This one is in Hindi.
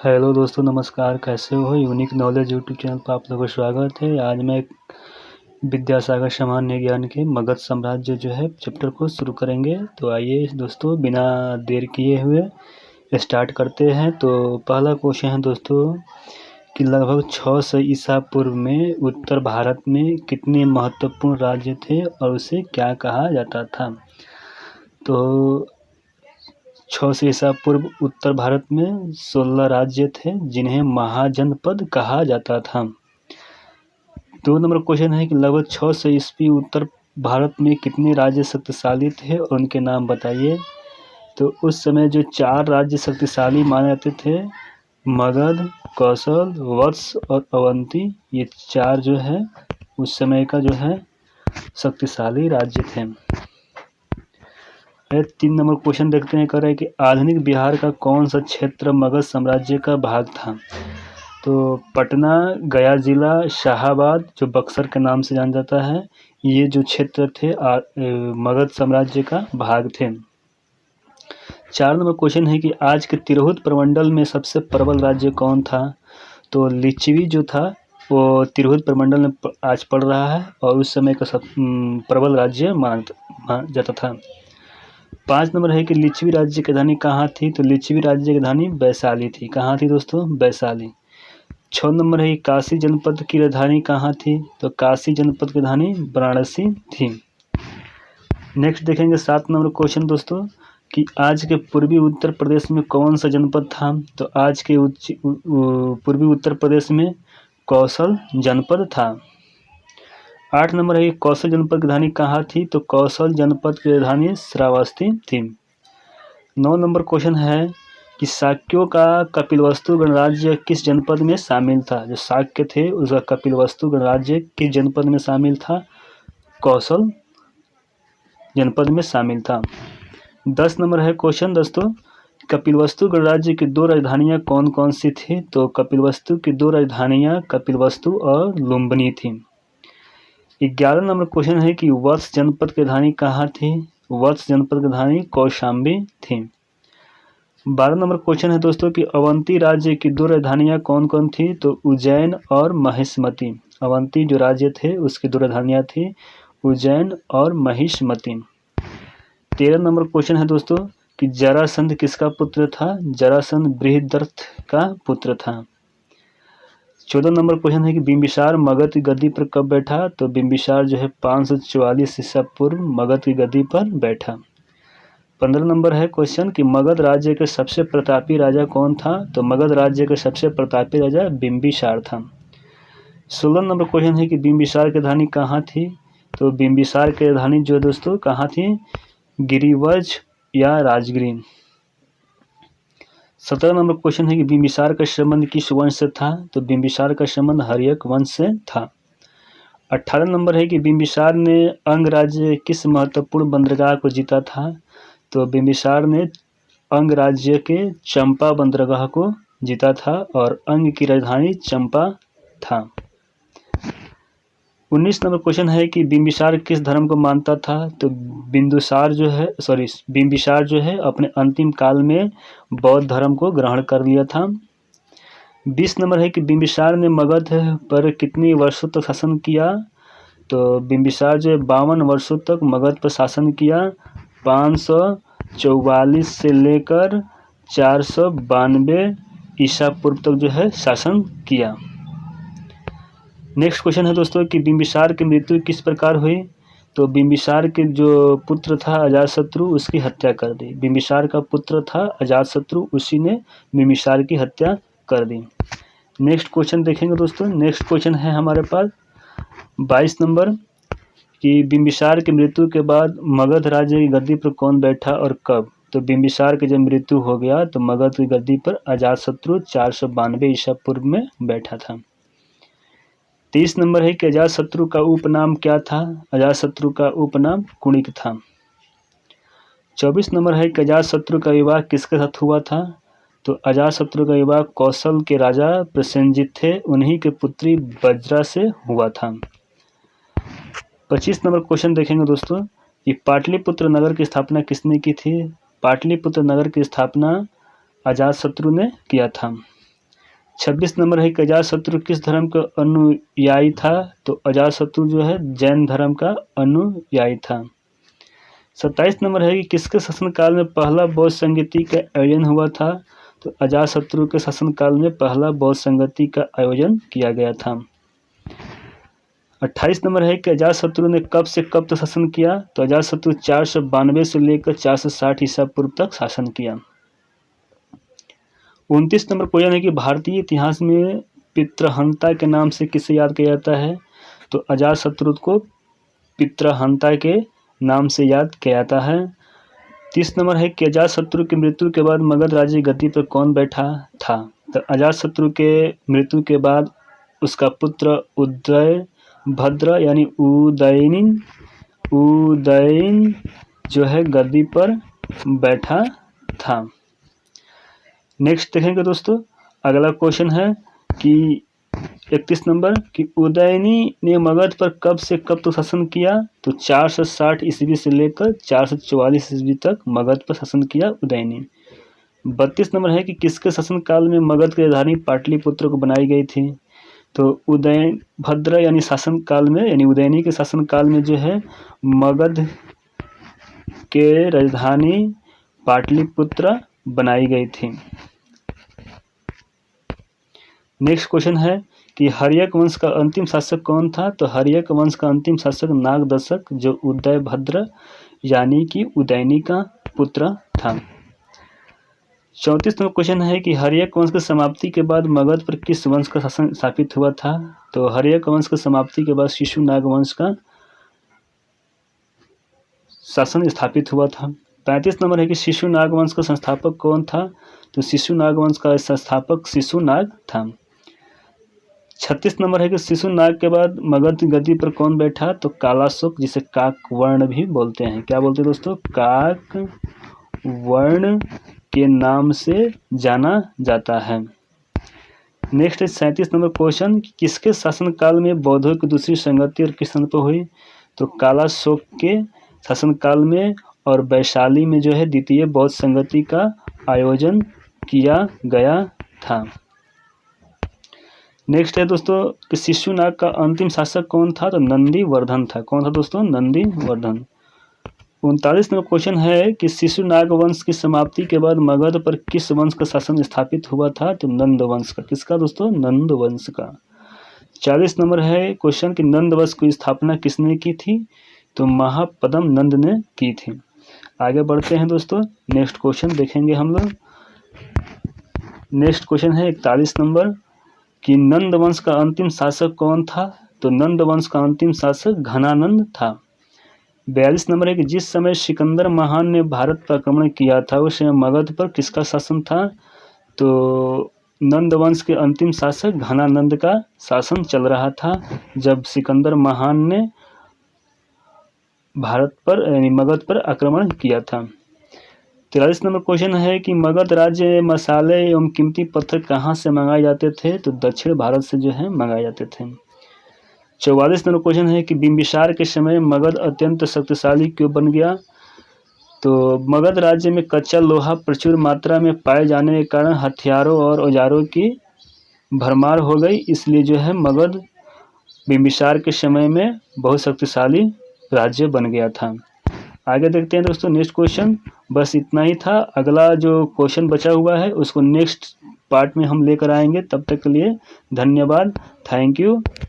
हेलो दोस्तों, नमस्कार। कैसे हो? यूनिक नॉलेज यूट्यूब चैनल पर आप लोगों का स्वागत है। आज मैं विद्यासागर सामान्य ज्ञान के मगध साम्राज्य जो है चैप्टर को शुरू करेंगे। तो आइए दोस्तों, बिना देर किए हुए स्टार्ट करते हैं। तो पहला क्वेश्चन है दोस्तों कि लगभग 600 ईसा पूर्व में उत्तर भारत में कितने महत्वपूर्ण राज्य थे और उसे क्या कहा जाता था? तो 600 ईसा पूर्व उत्तर भारत में 16 राज्य थे जिन्हें महाजनपद कहा जाता था। 2 नंबर क्वेश्चन है कि लगभग 600 ईस्वी उत्तर भारत में कितने राज्य शक्तिशाली थे और उनके नाम बताइए। तो उस समय जो 4 राज्य शक्तिशाली माने जाते थे, मगध, कौशल, वत्स और अवंती, ये 4 जो है उस समय का जो है शक्तिशाली राज्य थे। 3 नंबर क्वेश्चन देखते हैं, कह रहे हैं कि आधुनिक बिहार का कौन सा क्षेत्र मगध साम्राज्य का भाग था? तो पटना, गया जिला, शाहाबाद जो बक्सर के नाम से जाना जाता है, ये जो क्षेत्र थे मगध साम्राज्य का भाग थे। 4 नंबर क्वेश्चन है कि आज के तिरहुत प्रमंडल में सबसे प्रबल राज्य कौन था? तो लिच्छवी जो था वो तिरहुत प्रमंडल में आज पड़ रहा है और उस समय का प्रबल राज्य माना जाता था। 5 नंबर है कि लिच्छवी राज्य की राजधानी कहाँ थी? तो लिच्छवी राज्य की राजधानी वैशाली थी। कहाँ थी दोस्तों? वैशाली। 6 नंबर है कि काशी जनपद की राजधानी कहाँ थी? तो काशी जनपद की राजधानी वाराणसी थी। नेक्स्ट देखेंगे 7 नंबर क्वेश्चन दोस्तों कि आज के पूर्वी उत्तर प्रदेश में कौन सा जनपद था? तो आज के पूर्वी उत्तर प्रदेश में कौशल जनपद था। 8 नंबर है कि कौशल जनपद की राजधानी कहाँ थी? तो कौशल जनपद की राजधानी श्रावस्ती थी। 9 नंबर क्वेश्चन है कि शाक्यों का कपिलवस्तु गणराज्य किस जनपद में शामिल था? जो शाक्य थे उसका कपिलवस्तु गणराज्य किस जनपद में शामिल था? कौशल जनपद में शामिल था। 10 नंबर है क्वेश्चन दोस्तों, कपिलवस्तु गणराज्य की 2 राजधानियां कौन कौन सी थी? तो कपिलवस्तु की 2 राजधानियां कपिलवस्तु और लुम्बिनी थी। 11 नंबर क्वेश्चन है कि वत्स जनपद की राजधानी कहाँ थी? वत्स जनपद की राजधानी कौशाम्बी थी। 12 नंबर क्वेश्चन है दोस्तों कि अवंती राज्य की 2 राजधानियां कौन कौन थी? तो उज्जैन और महिष्मती। अवंती जो राज्य थे उसकी 2 राजधानियां थी, उज्जैन और महिष्मती। 13 नंबर क्वेश्चन है दोस्तों कि जरासंध किसका पुत्र था? जरासंध बृहद्रथ का पुत्र था। 14 नंबर क्वेश्चन है कि बिंबिसार मगध की गद्दी पर कब बैठा? तो बिंबिसार जो है 544 ईसा पूर्व मगध की गद्दी पर बैठा। 15 नंबर है क्वेश्चन कि मगध राज्य के सबसे प्रतापी राजा कौन था? तो मगध राज्य के सबसे प्रतापी राजा बिंबिसार था। 16 नंबर क्वेश्चन है कि बिंबिसार की राजधानी कहाँ थी? तो बिंबिसार की राजधानी जो दोस्तों कहाँ थी? गिरिवज या राजगिरी। 17 नंबर क्वेश्चन है कि बिंबिसार का संबंध किस वंश से था? तो बिंबिसार का संबंध हर्यक वंश से था। 18 नंबर है कि बिंबिसार ने अंग राज्य किस महत्वपूर्ण बंदरगाह को जीता था? तो बिंबिसार ने अंग राज्य के चंपा बंदरगाह को जीता था और अंग की राजधानी चंपा था। 19 नंबर क्वेश्चन है कि बिंबिसार किस धर्म को मानता था? तो बिंबिसार जो है अपने अंतिम काल में बौद्ध धर्म को ग्रहण कर लिया था। 20 नंबर है कि बिंबिसार ने मगध पर कितने वर्षों तक शासन किया? तो बिंबिसार जो है 52 वर्षों तक मगध पर शासन किया। 544 से लेकर 492 ईसा पूर्व तक जो है शासन किया। नेक्स्ट क्वेश्चन है दोस्तों कि बिंबिसार की मृत्यु किस प्रकार हुई? तो बिंबिसार के जो पुत्र था अजातशत्रु उसकी हत्या कर दी। बिंबिसार का पुत्र था अजातशत्रु, उसी ने बिंबिसार की हत्या कर दी। नेक्स्ट क्वेश्चन देखेंगे दोस्तों। नेक्स्ट क्वेश्चन है हमारे पास 22 नंबर कि बिंबिसार की मृत्यु के बाद मगध राज्य की गद्दी पर कौन बैठा और कब? तो बिंबिसार की जब मृत्यु हो गया तो मगध की गद्दी पर अजातशत्रु 492 ईसा पूर्व में बैठा था। 23 नंबर है कि अजातशत्रु का उपनाम क्या था? अजातशत्रु का उपनाम कुणिक था। 24 नंबर है कि अजातशत्रु का विवाह किसके साथ हुआ था? तो अजातशत्रु का विवाह कौशल के राजा प्रसेनजित थे, उन्हीं के पुत्री वज्रा से हुआ था। 25 नंबर क्वेश्चन देखेंगे दोस्तों कि पाटलिपुत्र नगर की स्थापना किसने की थी? पाटलिपुत्र नगर की स्थापना अजातशत्रु ने किया था। 26 नंबर है कि अजातशत्रु किस धर्म का अनुयायी था? तो अजातशत्रु जो है जैन धर्म का अनुयायी था। 27 नंबर है कि किसके शासनकाल में पहला बौद्ध संगीति का आयोजन हुआ था? तो अजातशत्रु के शासनकाल में पहला बौद्ध संगीति का आयोजन किया गया था। 28 नंबर है कि अजातशत्रु ने कब से कब तक शासन किया? तो अजातशत्रु 492 से लेकर 460 ईसा पूर्व तक शासन किया। 29 नंबर क्वेश्चन है कि भारतीय इतिहास में पितृहंता के नाम से किसे याद किया जाता है? तो अजातशत्रु को पितृहंता के नाम से याद किया जाता है। 30 नंबर है कि अजातशत्रु की मृत्यु के बाद मगध राज्य गद्दी पर कौन बैठा था? तो अजातशत्रु के मृत्यु के बाद उसका पुत्र उदयभद्र यानी उदयन जो है गद्दी पर बैठा था। नेक्स्ट देखेंगे दोस्तों, अगला क्वेश्चन है कि 31 नंबर कि उदयनी ने मगध पर कब से कब तक शासन किया? तो 460 ईस्वी से लेकर 444 ईस्वी तक मगध पर शासन किया उदयनी। 32 नंबर है कि किसके शासनकाल में मगध की राजधानी पाटलिपुत्र को बनाई गई थी? तो उदयभद्र यानी शासनकाल में यानी उदयनी के शासनकाल में जो है मगध के राजधानी पाटलिपुत्र बनाई गई थी। नेक्स्ट क्वेश्चन है कि हर्यक वंश का अंतिम शासक कौन था? तो हर्यक वंश का अंतिम शासक नागदशक जो उदयभद्र यानी कि उदयनी का पुत्र था। 34 नंबर क्वेश्चन है कि हर्यक वंश की समाप्ति के बाद मगध पर किस वंश का शासन स्थापित हुआ था? तो हर्यक वंश की समाप्ति के बाद शिशुनाग वंश का शासन स्थापित हुआ था। 35 नंबर है कि शिशुनाग वंश का संस्थापक कौन था? तो शिशुनाग वंश का संस्थापक शिशुनाग था। 36 नंबर है कि शिशुनाग के बाद मगध की गद्दी पर कौन बैठा? तो कालाशोक जिसे काकवर्ण भी बोलते हैं। क्या बोलते हैं दोस्तों? काकवर्ण के नाम से जाना जाता है। नेक्स्ट है 37 नंबर क्वेश्चन, किसके शासनकाल में बौद्धों की दूसरी संगति और किस स्थान पर हुई? तो कालाशोक के शासनकाल में और वैशाली में जो है द्वितीय बौद्ध संगति का आयोजन किया गया था। नेक्स्ट है दोस्तों कि शिशुनाग का अंतिम शासक कौन था? तो नंदीवर्धन था। कौन था दोस्तों? नंदीवर्धन। 39 नंबर क्वेश्चन है कि शिशुनाग वंश की समाप्ति के बाद मगध पर किस वंश का शासन स्थापित हुआ था? तो नंद वंश का। किसका दोस्तों? नंद वंश का। 40 नंबर है क्वेश्चन कि नंद वंश की स्थापना किसने की थी? तो महापद्म नंद ने की थी। आगे बढ़ते हैं दोस्तों, नेक्स्ट क्वेश्चन देखेंगे हम लोग। नेक्स्ट क्वेश्चन है 41 नंबर कि नंद वंश का अंतिम शासक कौन था? तो नंद वंश का अंतिम शासक घनानंद था। 42 नंबर है कि जिस समय सिकंदर महान ने भारत पर आक्रमण किया था उस समय मगध पर किसका शासन था? तो नंद वंश के अंतिम शासक घनानंद का शासन चल रहा था जब सिकंदर महान ने भारत पर यानी मगध पर आक्रमण किया था। 43 नंबर क्वेश्चन है कि मगध राज्य में मसाले एवं कीमती पत्थर कहाँ से मंगाए जाते थे? तो दक्षिण भारत से जो है मंगाए जाते थे। 44 नंबर क्वेश्चन है कि बिंबिसार के समय मगध अत्यंत शक्तिशाली क्यों बन गया? तो मगध राज्य में कच्चा लोहा प्रचुर मात्रा में पाए जाने के कारण हथियारों और औजारों की भरमार हो गई, इसलिए जो है मगध बिंबिसार के समय में बहुत शक्तिशाली राज्य बन गया था। आगे देखते हैं दोस्तों नेक्स्ट क्वेश्चन। बस इतना ही था। अगला जो क्वेश्चन बचा हुआ है उसको नेक्स्ट पार्ट में हम लेकर आएंगे। तब तक के लिए धन्यवाद। Thank you.